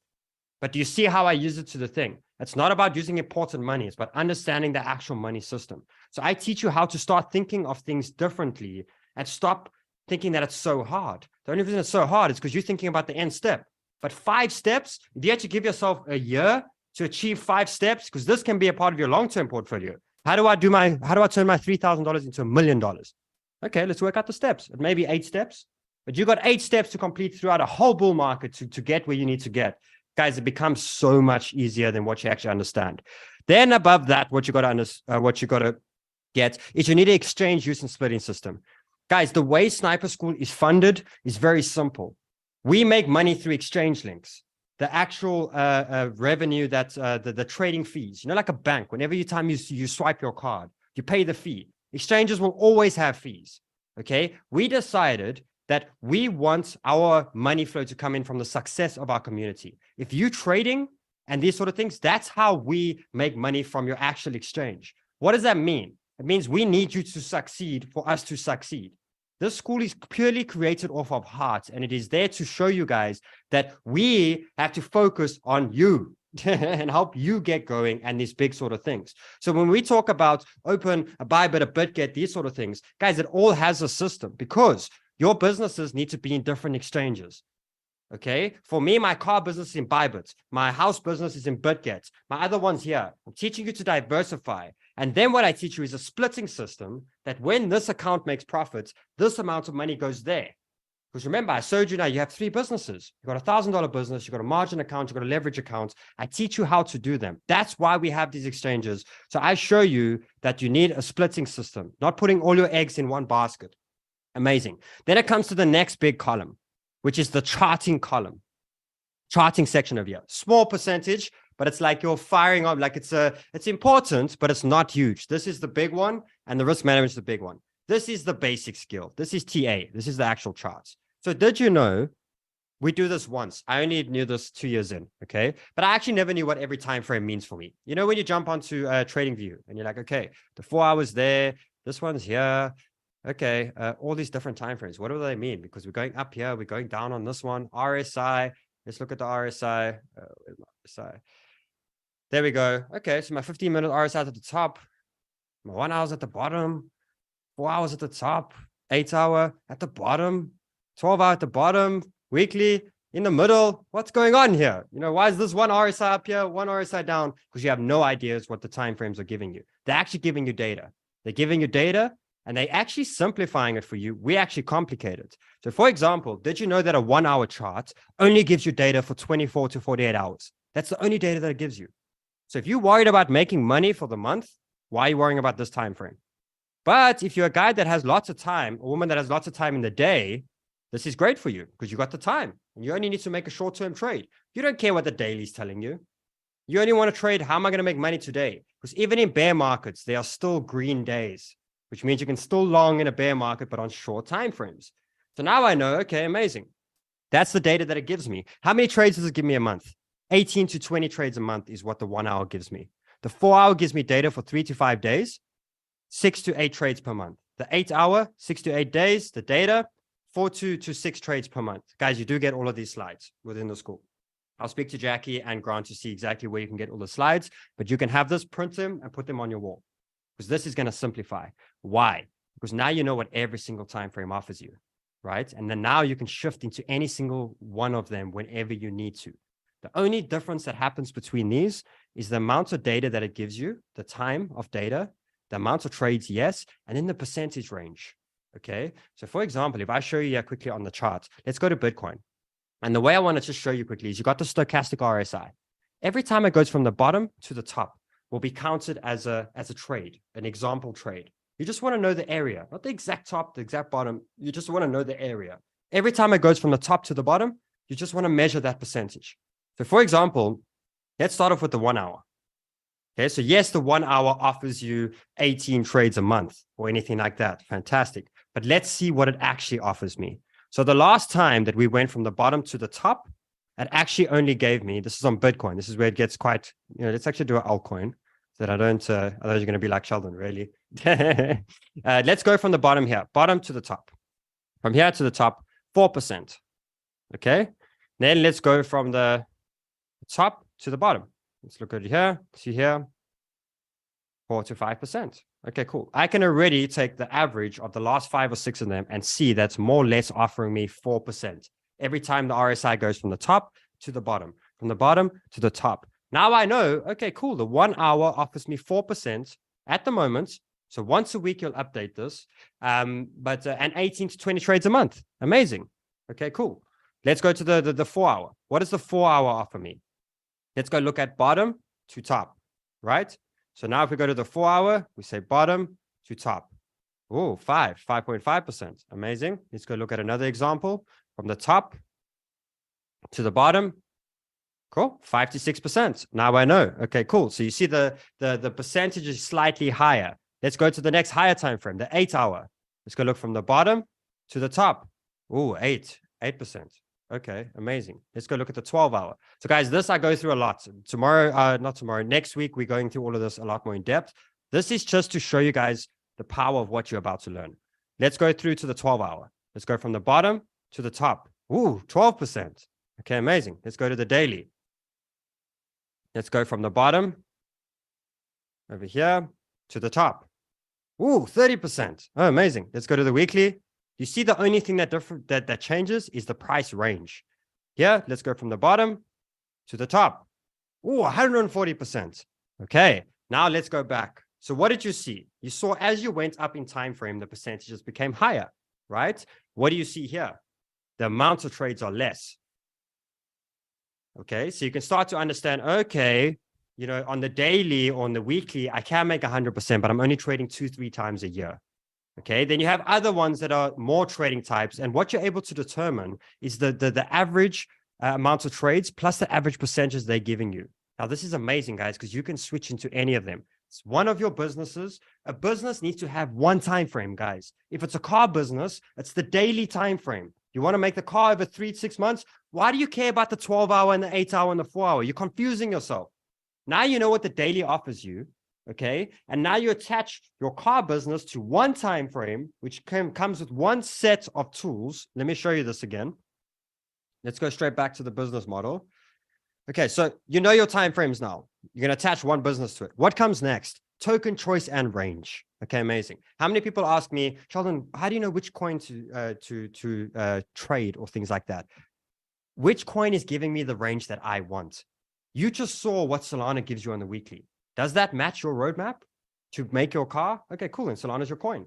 But do you see how I use it to the thing? It's not about using important money. It's about understanding the actual money system. So I teach you how to start thinking of things differently and stop thinking that it's so hard. The only reason it's so hard is because you're thinking about the end step. But 5 steps, if you had to give yourself a year to achieve 5 steps, because this can be a part of your long-term portfolio. How do I turn my $3,000 into $1 million? Okay, let's work out the steps. It may be 8 steps, but you got 8 steps to complete throughout a whole bull market to get where you need to get. Guys, it becomes so much easier than what you actually understand. Then above that, what you got to get is you need an exchange use and splitting system. Guys, the way Sniper School is funded is very simple. We make money through exchange links. The actual revenue that the trading fees, like a bank, whenever you swipe your card, you pay the fee. Exchanges will always have fees. Okay. We decided that we want our money flow to come in from the success of our community. If you're trading and these sort of things, that's how we make money from your actual exchange. What does that mean? It means we need you to succeed for us to succeed. This school is purely created off of heart, and it is there to show you guys that we have to focus on you and help you get going and these big sort of things. So when we talk about open, a Bybit, a BitGet, these sort of things, guys, it all has a system because your businesses need to be in different exchanges. Okay. For me, my car business is in Bybit. My house business is in BitGet. My other one's here. I'm teaching you to diversify. And then what I teach you is a splitting system that when this account makes profits, this amount of money goes there. Because remember, I showed you now you have 3 businesses. You've got $1,000 business, you've got a margin account, you've got a leverage account. I teach you how to do them. That's why we have these exchanges. So I show you that you need a splitting system, not putting all your eggs in one basket. Amazing. Then it comes to the next big column, which is the charting column, charting section of here. Small percentage, but it's like you're firing up, like it's important, but it's not huge. This is the big one, and the risk management is the big one. This is the basic skill. This is TA. This is the actual charts. So did you know we do this once? I only knew this 2 years in, okay? But I actually never knew what every time frame means for me. You know, when you jump onto TradingView and you're like, okay, the 4 hours there, this one's here. Okay, all these different time frames. What do they mean? Because we're going up here, we're going down on this one. RSI. Let's look at the RSI. RSI. There we go. Okay, so my 15-minute RSI is at the top. My 1 hour's at the bottom. 4 hours at the top. 8 hour at the bottom. 12 hour at the bottom. Weekly in the middle. What's going on here? You know, why is this one RSI up here, one RSI down? Because you have no ideas what the time frames are giving you. They're actually giving you data. They're giving you data. And they actually simplifying it for you. We actually complicate it. So for example, did you know that a 1 hour chart only gives you data for 24 to 48 hours? That's the only data that it gives you. So if you're worried about making money for the month, why are you worrying about this time frame? But if you're a guy that has lots of time, a woman that has lots of time in the day, this is great for you because you got the time and you only need to make a short-term trade. You don't care what the daily is telling you. You only want to trade, how am I going to make money today? Because even in bear markets, there are still green days, which means you can still long in a bear market, but on short time frames. So now I know, okay, amazing. That's the data that it gives me. How many trades does it give me a month? 18 to 20 trades a month is what the 1 hour gives me. The 4 hour gives me data for 3 to 5 days, 6 to 8 trades per month. The 8 hour, 6 to 8 days, the data, 4 to 6 trades per month. Guys, you do get all of these slides within the school. I'll speak to Jackie and Grant to see exactly where you can get all the slides, but you can have this, print them and put them on your wall. Because this is going to simplify. Why? Because now you know what every single time frame offers you, right? And then now you can shift into any single one of them whenever you need to. The only difference that happens between these is the amount of data that it gives you, the time of data, the amount of trades, yes, and then the percentage range, okay? So for example, if I show you here quickly on the chart, let's go to Bitcoin. And the way I want to just show you quickly is you got the stochastic RSI. Every time it goes from the bottom to the top, will be counted as a trade, an example trade. You just want to know the area, not the exact top, the exact bottom. You just want to know the area. Every time it goes from the top to the bottom, you just want to measure that percentage. So for example, let's start off with the 1 hour. Okay, so yes, the 1 hour offers you 18 trades a month or anything like that. Fantastic. But let's see what it actually offers me. So the last time that we went from the bottom to the top, it actually only gave me, this is on Bitcoin. This is where it gets quite, let's actually do an altcoin so that otherwise you're going to be like Sheldon, really. Let's go from the bottom here, bottom to the top. From here to the top, 4%. Okay. Then let's go from the top to the bottom. Let's look at it here. See here, 4 to 5%. Okay, cool. I can already take the average of the last 5 or 6 of them and see that's more or less offering me 4%. Every time the RSI goes from the top to the bottom, from the bottom to the top. Now I know, okay, cool. The 1 hour offers me 4% at the moment. So once a week, you'll update this. And 18 to 20 trades a month. Amazing. Okay, cool. Let's go to the 4 hour. What does the 4 hour offer me? Let's go look at bottom to top, right? So now if we go to the 4 hour, we say bottom to top. Oh, 5.5%. Amazing. Let's go look at another example. From the top to the bottom, cool, 5 to 6%. Now I know. Okay, cool. So you see the percentage is slightly higher. Let's go to the next higher time frame, the 8 hour. Let's go look from the bottom to the top. Oh, 8%. Okay, amazing. Let's go look at the 12-hour. So guys, this I go through a lot. Tomorrow, not tomorrow, next week, we're going through all of this a lot more in depth. This is just to show you guys the power of what you're about to learn. Let's go through to the 12-hour. Let's go from the bottom to the top. Ooh, 12%. Okay, amazing. Let's go to the daily. Let's go from the bottom over here to the top. Ooh, 30%. Oh, amazing. Let's go to the weekly. You see the only thing that changes is the price range. Here, let's go from the bottom to the top. Ooh, 140%. Okay, now let's go back. So what did you see? You saw as you went up in time frame, the percentages became higher, right? What do you see here? The amount of trades are less. Okay, so you can start to understand, okay, you know, on the daily or on the weekly, I can make 100%, but I'm only trading 2-3 times a year. Okay, then you have other ones that are more trading types. And what you're able to determine is the average amount of trades plus the average percentages they're giving you. Now, this is amazing, guys, because you can switch into any of them. It's one of your businesses. A business needs to have one time frame, guys. If it's a car business, it's the daily time frame. You want to make the car over 3 to 6 months? Why do you care about the 12-hour and the 8-hour and the 4-hour? You're confusing yourself. Now you know what the daily offers you. Okay, and now you attach your car business to one time frame, which comes with one set of tools. Let me show you this again. Let's go straight back to the business model. Okay, so you know your time frames now. You're going to attach one business to it. What comes next? Token choice and range. Okay, amazing. How many people ask me, Sheldon, how do you know which coin to trade or things like that? Which coin is giving me the range that I want? You just saw what Solana gives you on the weekly. Does that match your roadmap to make your car? Okay, cool. And Solana's your coin.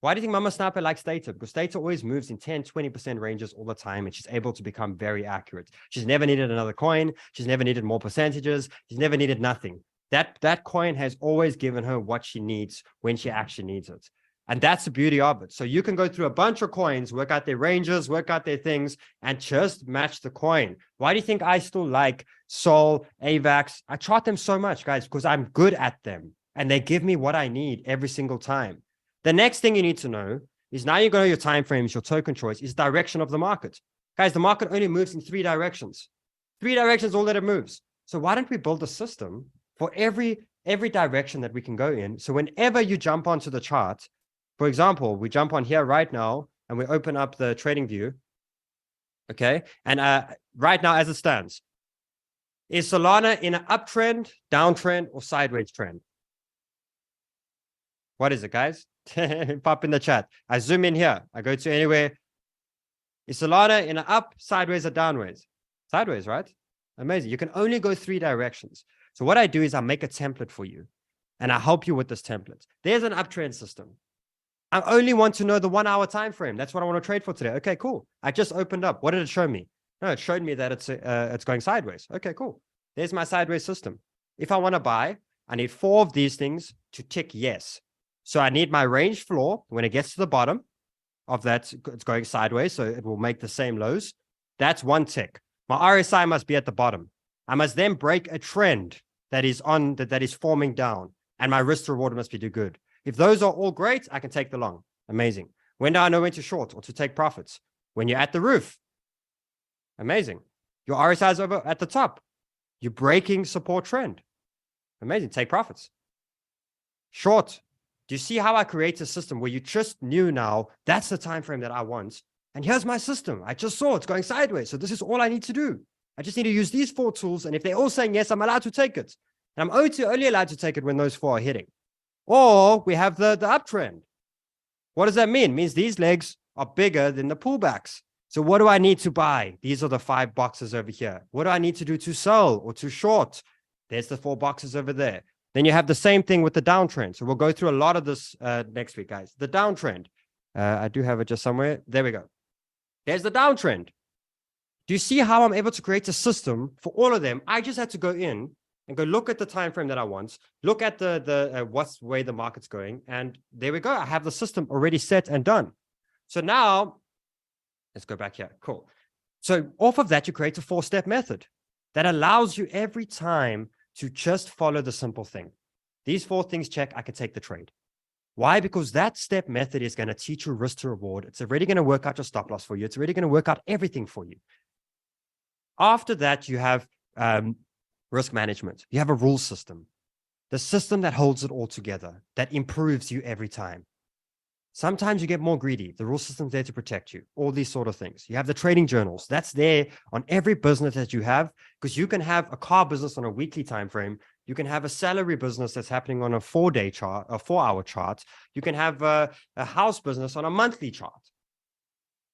Why do you think Mama Sniper likes 𝗕𝗬𝗕𝗧𝗕𝗓? Because 𝗕𝗬𝗕𝗓 always moves in 10, 20% ranges all the time, and she's able to become very accurate. She's never needed another coin. She's never needed more percentages. She's never needed nothing. That coin has always given her what she needs when she actually needs it. And that's the beauty of it. So you can go through a bunch of coins, work out their ranges, work out their things, and just match the coin. Why do you think I still like Sol, AVAX? I chart them so much, guys, because I'm good at them. And they give me what I need every single time. The next thing you need to know is now you go to your time frames, your token choice is direction of the market. Guys, the market only moves in 3 directions. 3 directions, all that it moves. So why don't we build a system for every direction that we can go in? So whenever you jump onto the chart, for example, we jump on here right now and we open up the trading view. Okay. And right now, as it stands, is Solana in an uptrend, downtrend, or sideways trend? What is it, guys? Pop in the chat. I zoom in here. I go to anywhere. Is Solana in an up, sideways, or downways? Sideways, right? Amazing. You can only go 3 directions. So what I do is I make a template for you and I help you with this template. There's an uptrend system. I only want to know the 1 hour time frame. That's what I want to trade for today. Okay, cool. I just opened up. What did it show me? No, it showed me that it's going sideways. Okay, cool. There's my sideways system. If I want to buy, I need 4 of these things to tick yes. So I need my range floor. When it gets to the bottom of that, it's going sideways, so it will make the same lows. That's 1 tick. My RSI must be at the bottom. I must then break a trend that is forming down, and my risk to reward must be good. If those are all great, I can take the long. Amazing. When do I know when to short or to take profits? When you're at the roof. Amazing. Your RSI is over at the top. You're breaking support trend. Amazing. Take profits. Short. Do you see how I create a system where you just knew now that's the time frame that I want? And here's my system. I just saw it's going sideways. So this is all I need to do. I just need to use these 4 tools. And if they're all saying yes, I'm allowed to take it. And I'm only allowed to take it when those 4 are hitting. Or we have the uptrend. What does that mean? It means these legs are bigger than the pullbacks. So what do I need to buy? These are the 5 boxes over here. What do I need to do to sell or to short? There's the 4 boxes over there. Then you have the same thing with the downtrend. So we'll go through a lot of this next week, guys. The downtrend. I do have it just somewhere. There we go. There's the downtrend. Do you see how I'm able to create a system for all of them? I just had to go in and go look at the time frame that I want, look at the what's way the market's going, and there we go. I have the system already set and done. So now, let's go back here. Cool. So off of that, you create a 4-step method that allows you every time to just follow the simple thing. These 4 things check, I can take the trade. Why? Because that step method is going to teach you risk to reward. It's already going to work out your stop loss for you. It's already going to work out everything for you. After that, you have risk management. You have a rule system, the system that holds it all together, that improves you every time. Sometimes you get more greedy. The rule system's there to protect you, all these sort of things. You have the trading journals. That's there on every business that you have, because you can have a car business on a weekly time frame. You can have a salary business that's happening on a 4-day chart, a 4-hour chart. You can have a house business on a monthly chart.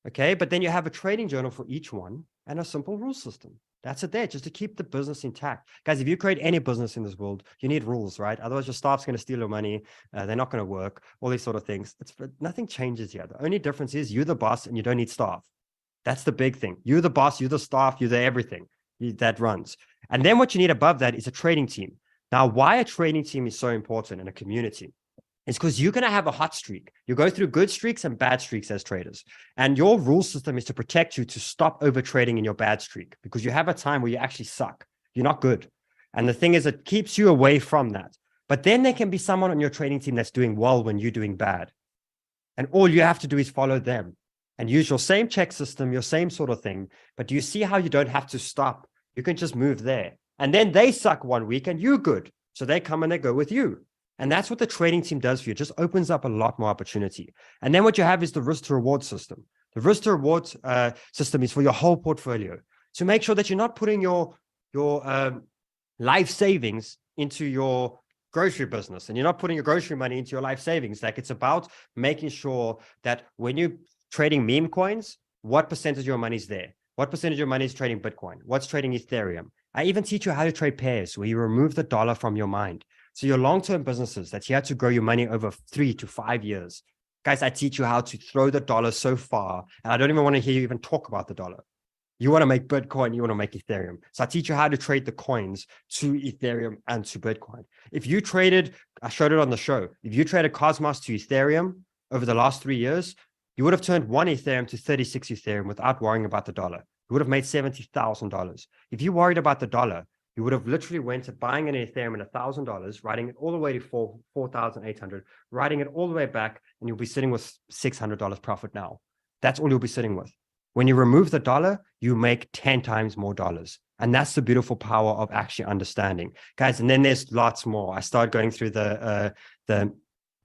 Okay, but then you have a trading journal for each one and a simple rule system. That's it there, just to keep the business intact. Guys, if you create any business in this world, you need rules, right? Otherwise, your staff's going to steal your money. They're not going to work, all these sort of things. Nothing changes here. The only difference is you're the boss and you don't need staff. That's the big thing. You're the boss, you're the staff, you're the everything that runs. And then what you need above that is a trading team. Now, why a trading team is so important in a community? It's because you're going to have a hot streak. You go through good streaks and bad streaks as traders. And your rule system is to protect you to stop over trading in your bad streak, because you have a time where you actually suck. You're not good. And the thing is, it keeps you away from that. But then there can be someone on your trading team that's doing well when you're doing bad. And all you have to do is follow them and use your same check system, your same sort of thing. But do you see how you don't have to stop? You can just move there. And then they suck one week and you're good. So they come and they go with you. And that's what the trading team does for you. It just opens up a lot more opportunity. And then what you have is the risk to reward system. The risk to reward system is for your whole portfolio, to make sure that you're not putting your life savings into your grocery business, and you're not putting your grocery money into your life savings. Like, it's about making sure that when you're trading meme coins, what percentage of your money is there? What percentage of your money is trading Bitcoin? What's trading Ethereum? I even teach you how to trade pairs, where you remove the dollar from your mind. So your long-term businesses that you have to grow your money over 3 to 5 years. Guys, I teach you how to throw the dollar so far, and I don't even want to hear you even talk about the dollar. You want to make Bitcoin, you want to make Ethereum. So I teach you how to trade the coins to Ethereum and to Bitcoin. If you traded, I showed it on the show, if you traded Cosmos to Ethereum over the last 3 years, you would have turned 1 Ethereum to 36 Ethereum without worrying about the dollar. You would have made $70,000. If you worried about the dollar, you would have literally went to buying an Ethereum at $1,000, writing it all the way to 4,800, writing it all the way back, and you'll be sitting with $600 profit now. That's all you'll be sitting with. When you remove the dollar, you make 10 times more dollars. And that's the beautiful power of actually understanding. Guys, and then there's lots more. I start going through the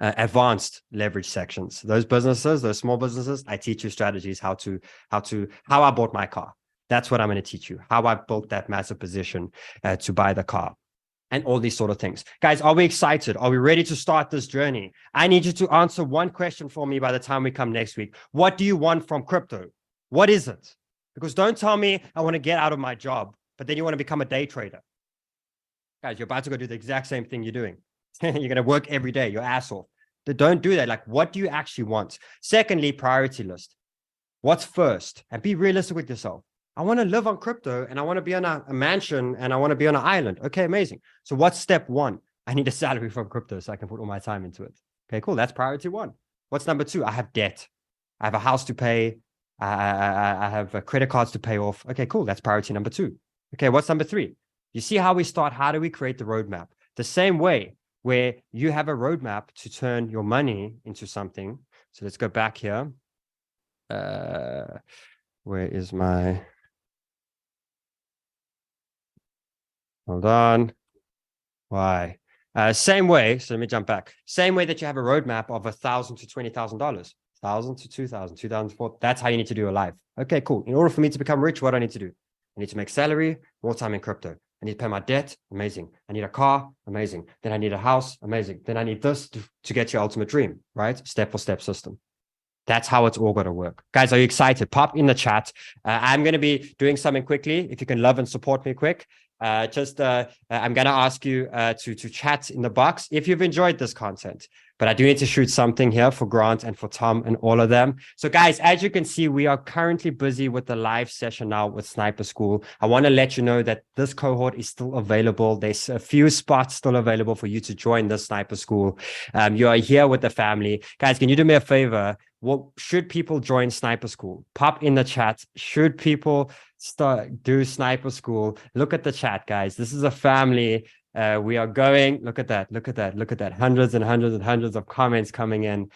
advanced leverage sections. Those businesses, those small businesses, I teach you strategies, how I bought my car. That's what I'm going to teach you, how I built that massive position to buy the car and all these sort of things. Guys, are we excited? Are we ready to start this journey? I need you to answer one question for me by the time we come next week. What do you want from crypto? What is it? Because don't tell me I want to get out of my job, but then you want to become a day trader. Guys, you're about to go do the exact same thing you're doing. You're going to work every day, your ass off. Don't do that. Like, what do you actually want? Secondly, priority list. What's first? And be realistic with yourself. I want to live on crypto and I want to be on a mansion and I want to be on an island. Okay, amazing. So what's step one? I need a salary from crypto so I can put all my time into it. Okay, cool. That's priority one. What's number two? I have debt. I have a house to pay. I have credit cards to pay off. Okay, cool. That's priority number two. Okay, what's number three? You see how we start? How do we create the roadmap? The same way where you have a roadmap to turn your money into something. So let's go back here. Where is my... Hold on. Why? Same way. So let me jump back. Same way that you have a roadmap of $1,000 to $20,000, $1,000 to $2,000, $2,000 to $4,000. That's how you need to do your life. Okay, cool. In order for me to become rich, what do I need to do? I need to make salary, more time in crypto. I need to pay my debt. Amazing. I need a car. Amazing. Then I need a house. Amazing. Then I need this to get your ultimate dream, right? Step-for-step system. That's how it's all got to work. Guys, are you excited? Pop in the chat. I'm going to be doing something quickly. If you can love and support me quick. I'm going to ask you to chat in the box if you've enjoyed this content. But I do need to shoot something here for Grant and for Tom and all of them. So guys, as you can see, we are currently busy with the live session now with Sniper School. I want to let you know that this cohort is still available. There's a few spots still available for you to join the Sniper School. You are here with the family. Guys, can you do me a favor? Should people join Sniper School? Pop in the chat. Should people do Sniper School? Look at the chat, guys. This is a family We are going. Look at that. Look at that. Look at that. Hundreds and hundreds and hundreds of comments coming in.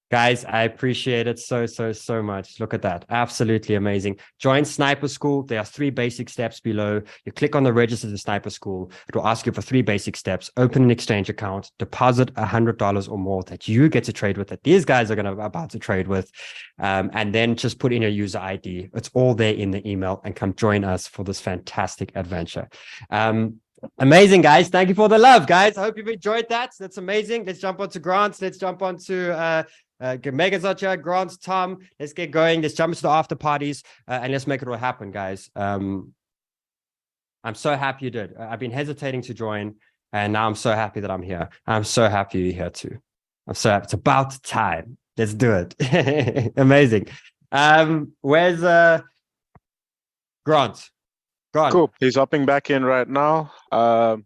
Guys, I appreciate it so much. Look at that. Absolutely amazing. Join Sniper School. There are 3 basic steps below. You click on the register to Sniper School. It will ask you for 3 basic steps. Open an exchange account, deposit $100 or more that you get to trade with, that these guys are about to trade with. And then just put in your user ID. It's all there in the email, and come join us for this fantastic adventure. Amazing, guys. Thank you for the love, guys. I hope you've enjoyed that. That's amazing. Let's jump on to grants. Let's jump on to 𝗕𝗬𝗕𝗧𝗜𝗢𝗕, grants, Tom. Let's get going. Let's jump into the after parties and let's make it all happen, guys. I'm so happy you did. I've been hesitating to join, and now I'm so happy that I'm here. I'm so happy you're here too. I'm so happy. It's about time. Let's do it. Amazing. Where's Grant? Cool. He's hopping back in right now.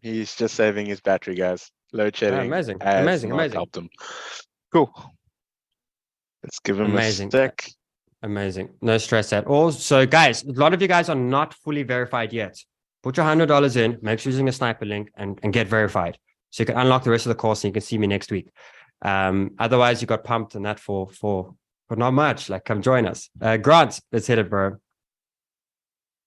He's just saving his battery, guys. Load shedding. Amazing. has Amazing. not Amazing. helped him. Cool. Let's give him a sec. Amazing. No stress at all. So, guys, a lot of you guys are not fully verified yet. Put your $100 in, make sure you're using a sniper link, and get verified. So you can unlock the rest of the course and you can see me next week. Otherwise, you got pumped and that for not much. Like, come join us. Grant, let's hit it, bro.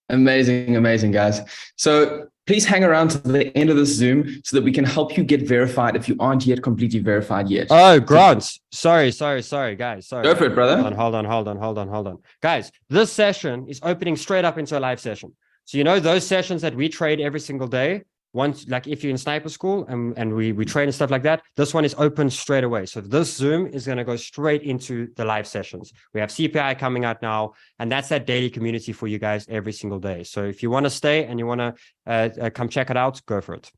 Amazing, guys. So please hang around to the end of this Zoom so that we can help you get verified if you aren't yet completely verified yet. Oh, Grant. Sorry, guys. Sorry. Go for it, brother. Hold on. Guys, this session is opening straight up into a live session. So, you know, those sessions that we trade every single day, once, like if you're in Sniper School and we trade and stuff like that, this one is open straight away. So this Zoom is going to go straight into the live sessions. We have CPI coming out now, and that's that daily community for you guys every single day. So if you want to stay and you want to come check it out, go for it.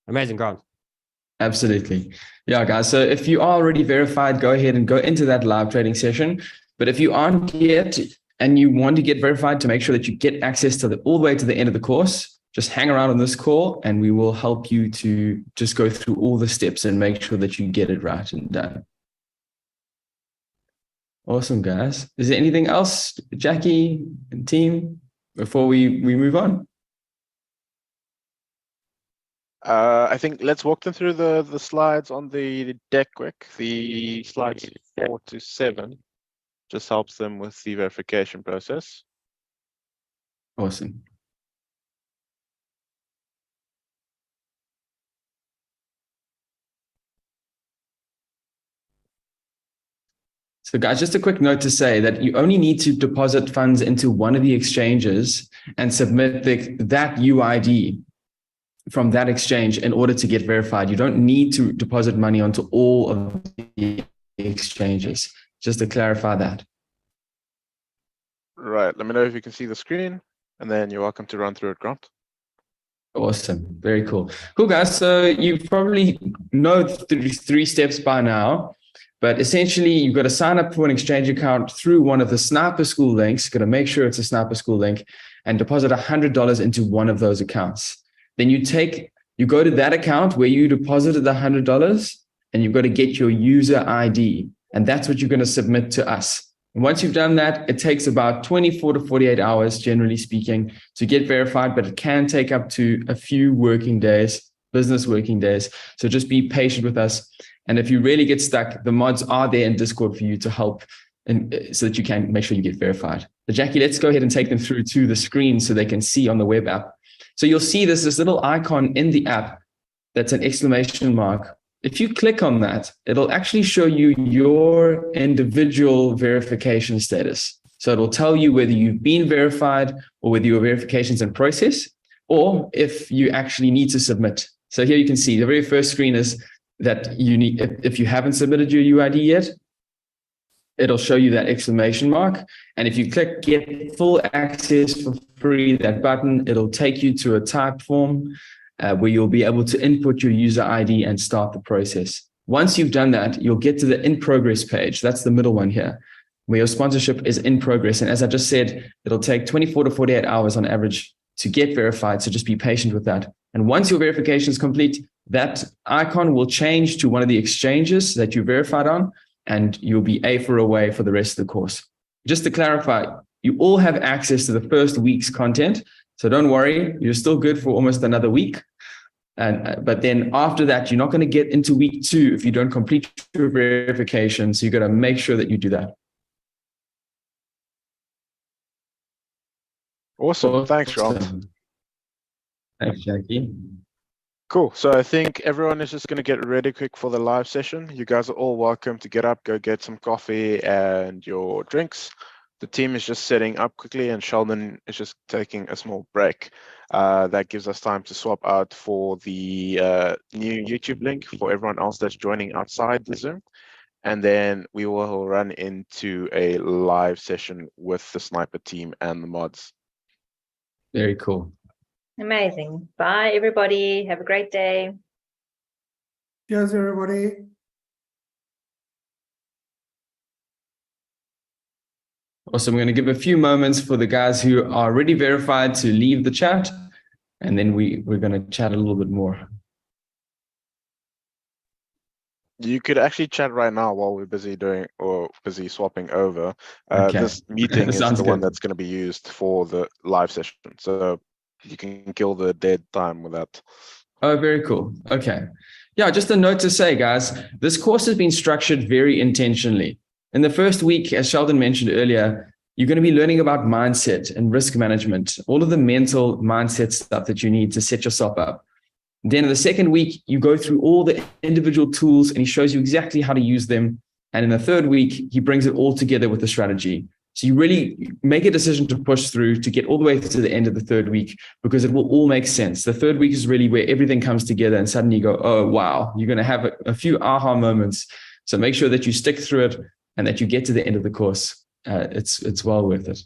Amazing, Grant. Absolutely. Yeah, guys. So if you are already verified, go ahead and go into that live trading session. But if you aren't yet and you want to get verified to make sure that you get access to all the way to the end of the course, just hang around on this call and we will help you to just go through all the steps and make sure that you get it right and done. Awesome, guys. Is there anything else, Jackie and team, before we move on? I think let's walk them through the slides on the deck quick. The slides 4 to 7 just helps them with the verification process. Awesome. So guys, just a quick note to say that you only need to deposit funds into one of the exchanges and submit that UID from that exchange in order to get verified. You don't need to deposit money onto all of the exchanges, just to clarify that. Right, let me know if you can see the screen, and then you're welcome to run through it, Grant. Awesome, very cool. Cool, guys. So you probably know three steps by now. But essentially, you've got to sign up for an exchange account through one of the Sniper School links. You've got to make sure it's a Sniper School link and deposit $100 into one of those accounts. Then you go to that account where you deposited the $100 and you've got to get your user ID. And that's what you're going to submit to us. And once you've done that, it takes about 24 to 48 hours, generally speaking, to get verified, but it can take up to a few working days, business working days. So just be patient with us. And if you really get stuck, the mods are there in Discord for you to help and so that you can make sure you get verified. But Jackie, let's go ahead and take them through to the screen so they can see on the web app. So you'll see this little icon in the app that's an exclamation mark. If you click on that, it'll actually show you your individual verification status. So it'll tell you whether you've been verified or whether your verification's in process, or if you actually need to submit. So here you can see the very first screen is that you need, if you haven't submitted your UID yet, it'll show you that exclamation mark. And if you click get full access for free, that button, it'll take you to a type form where you'll be able to input your user ID and start the process. Once you've done that, you'll get to the in progress page. That's the middle one here, where your sponsorship is in progress. And as I just said, it'll take 24 to 48 hours on average to get verified. So just be patient with that. And once your verification is complete, that icon will change to one of the exchanges that you verified on, and you'll be away for the rest of the course. Just to clarify, you all have access to the first week's content. So don't worry, you're still good for almost another week. And but then after that, you're not going to get into week 2 if you don't complete your verification. So you got to make sure that you do that. Awesome. Thanks, Rob. Thanks, Jackie. Cool. So I think everyone is just going to get ready quick for the live session. You guys are all welcome to get up, go get some coffee and your drinks. The team is just setting up quickly, and Sheldon is just taking a small break. That gives us time to swap out for the new YouTube link for everyone else that's joining outside the Zoom. And then we will run into a live session with the Sniper team and the mods. Very cool. Amazing. Bye, everybody. Have a great day. Cheers, everybody. Awesome. I'm going to give a few moments for the guys who are already verified to leave the chat, and then we're going to chat a little bit more. You could actually chat right now while we're busy doing or busy swapping over. Okay. This meeting is Sounds the one good. that's going to be used for the live session. So you can kill the dead time with that. Oh, very cool. Okay. Yeah, just a note to say, guys, this course has been structured very intentionally. In the first week, as Sheldon mentioned earlier, you're going to be learning about mindset and risk management, all of the mental mindset stuff that you need to set yourself up. Then in the second week, you go through all the individual tools and he shows you exactly how to use them. And in the third week, he brings it all together with the strategy. So you really make a decision to push through to get all the way to the end of the third week, because it will all make sense. The third week is really where everything comes together and suddenly you go, oh, wow, you're going to have a few aha moments. So make sure that you stick through it and that you get to the end of the course. It's well worth it.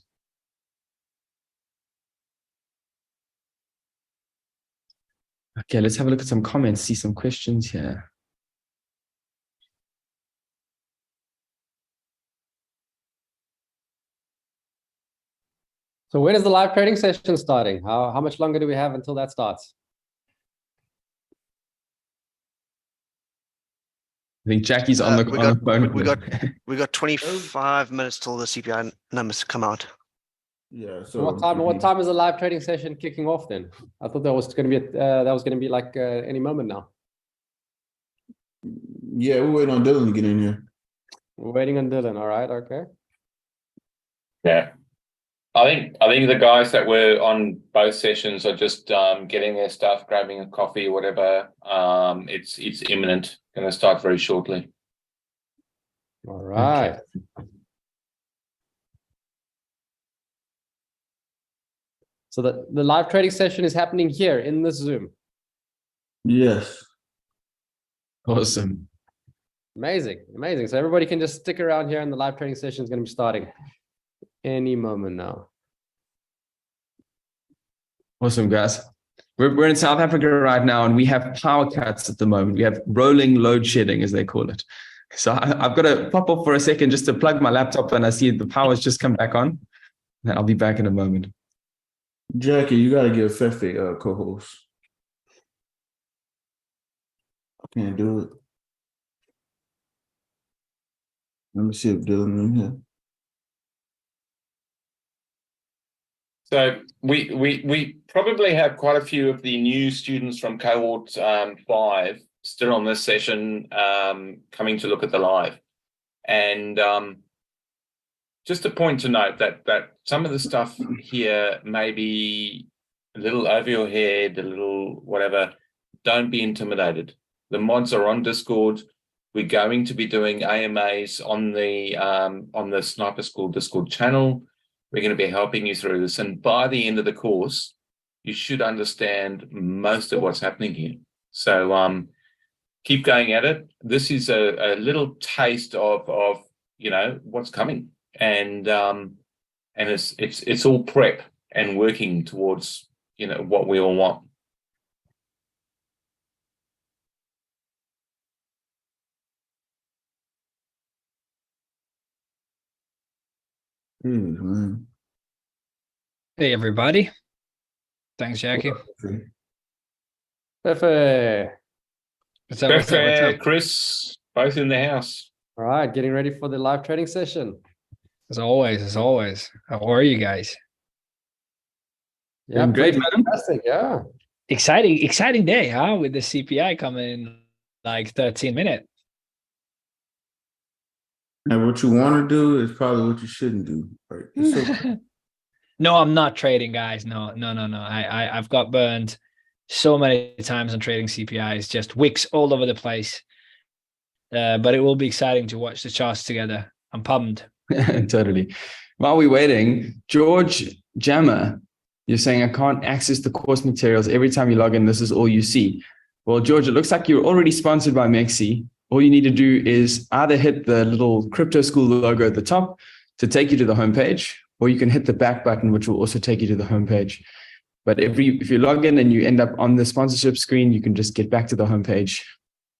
Okay, let's have a look at some comments, see some questions here. So when is the live trading session starting? How much longer do we have until that starts? I think Jackie's on the phone. We got 25 minutes till the CPI numbers come out. Yeah. So What time is the live trading session kicking off then? I thought that was going to be like any moment now. Yeah, we're waiting on Dylan to get in here. We're waiting on Dylan. All right. Okay. Yeah. I think the guys that were on both sessions are just getting their stuff, grabbing a coffee or whatever. It's imminent. Going to start very shortly. All right. Okay. So the live trading session is happening here in this Zoom. Yes. Awesome. Amazing. Amazing. So everybody can just stick around here and the live trading session is going to be starting any moment now. Awesome, guys. We're in South Africa right now, and we have power cuts at the moment. We have rolling load shedding, as they call it. So I've got to pop off for a second just to plug my laptop, and I see the power's just come back on. And I'll be back in a moment. Jackie, you got to give Fefe a co-host. I can't do it. Let me see if Dylan in here. So we probably have quite a few of the new students from cohort 5 still on this session coming to look at the live. And just a point to note that some of the stuff here may be a little over your head, a little whatever. Don't be intimidated. The mods are on Discord. We're going to be doing AMAs on the Sniper School Discord channel. We're going to be helping you through this. And by the end of the course, you should understand most of what's happening here. So keep going at it. This is a little taste of what's coming. And it's all prep and working towards, what we all want. Man. Hey, everybody. Thanks, Jackie. Perfect. What's up? What's up? Chris, both in the house. All right. Getting ready for the live trading session. As always. How are you guys? Yeah, great, man. Fantastic. Yeah. exciting day, huh? With the CPI coming in like 13 minutes. And what you want to do is probably what you shouldn't do. Right? It's okay. No, I'm not trading, guys. No. I've got burned so many times on trading CPIs, just wicks all over the place. But it will be exciting to watch the charts together. I'm pumped. Totally. While we're waiting, George Jammer, you're saying I can't access the course materials. Every time you log in, this is all you see. Well, George, it looks like you're already sponsored by Mexi. All you need to do is either hit the little crypto school logo at the top to take you to the homepage, or you can hit the back button, which will also take you to the homepage. But if you log in and you end up on the sponsorship screen, you can just get back to the homepage